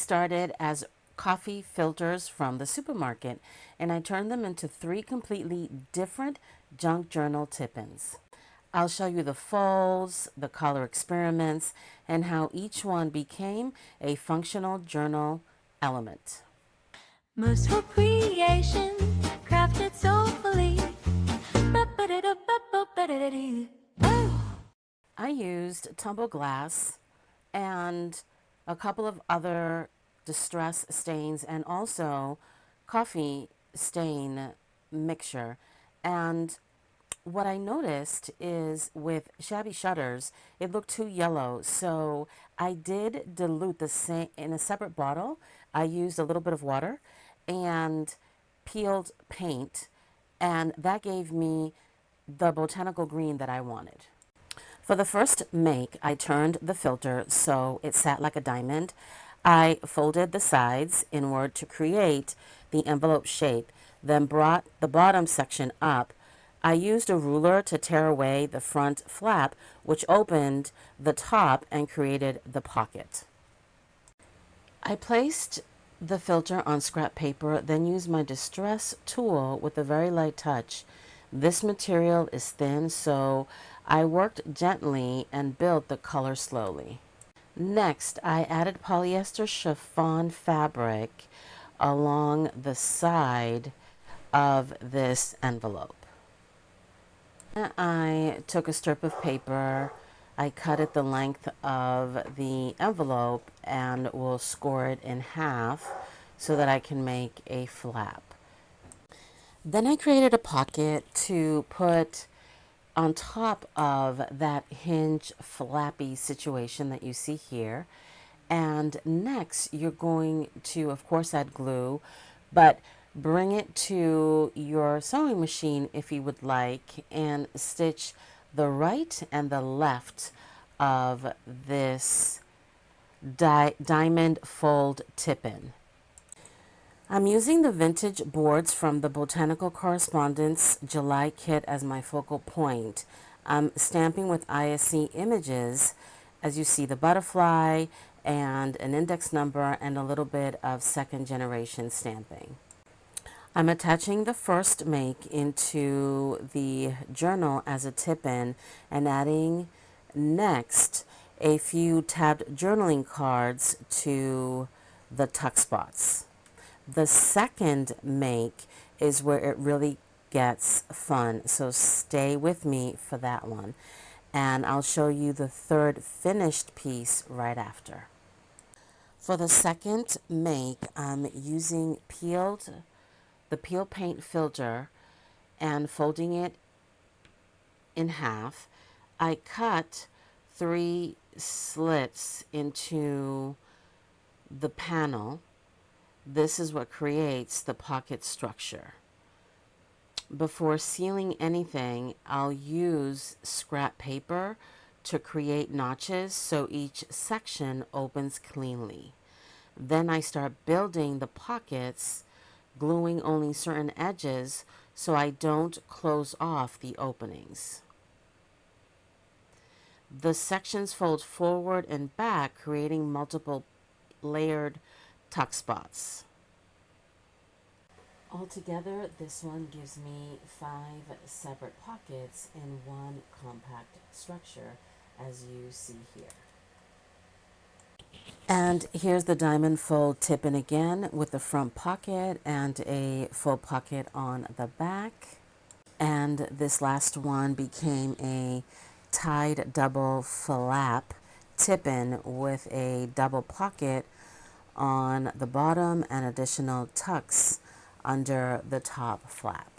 started as coffee filters from the supermarket, and I turned them into 3 completely different junk journal tip-ins. I'll show you the folds, the color experiments, and how each one became a functional journal element. Museful creations, crafted soulfully. I used tumbled glass and a couple of other distress stains and also coffee stain mixture. And what I noticed is with shabby shutters, it looked too yellow. So I did dilute the same in a separate bottle. I used a little bit of water and peeled paint, and that gave me the botanical green that I wanted. For the first make, I turned the filter so it sat like a diamond. I folded the sides inward to create the envelope shape, then brought the bottom section up. I used a ruler to tear away the front flap, which opened the top and created the pocket. I placed the filter on scrap paper, then used my distress tool with a very light touch. This material is thin, so I worked gently and built the color slowly. Next, I added polyester chiffon fabric along the side of this envelope. I took a strip of paper, I cut it the length of the envelope and will score it in half so that I can make a flap. Then I created a pocket to put on top of that hinge flappy situation that you see here. And next you're going to, of course, add glue, but bring it to your sewing machine if you would like and stitch the right and the left of this diamond fold tip-in. I'm using the vintage boards from the Botanical Correspondence July kit as my focal point. I'm stamping with ISC images, as you see the butterfly and an index number and a little bit of second generation stamping. I'm attaching the first make into the journal as a tip-in and adding next a few tabbed journaling cards to the tuck spots. The second make is where it really gets fun, so stay with me for that one. And I'll show you the third finished piece right after. For the second make, I'm using the peel paint filter and folding it in half. I cut 3 slits into the panel. This is what creates the pocket structure. Before sealing anything, I'll use scrap paper to create notches so each section opens cleanly. Then I start building the pockets, gluing only certain edges so I don't close off the openings. The sections fold forward and back, creating multiple layered tuck spots. Altogether, this one gives me 5 separate pockets in one compact structure, as you see here. And here's the diamond fold tip-in again with the front pocket and a full pocket on the back. And this last one became a tied double flap tip-in with a double pocket on the bottom and additional tucks under the top flap.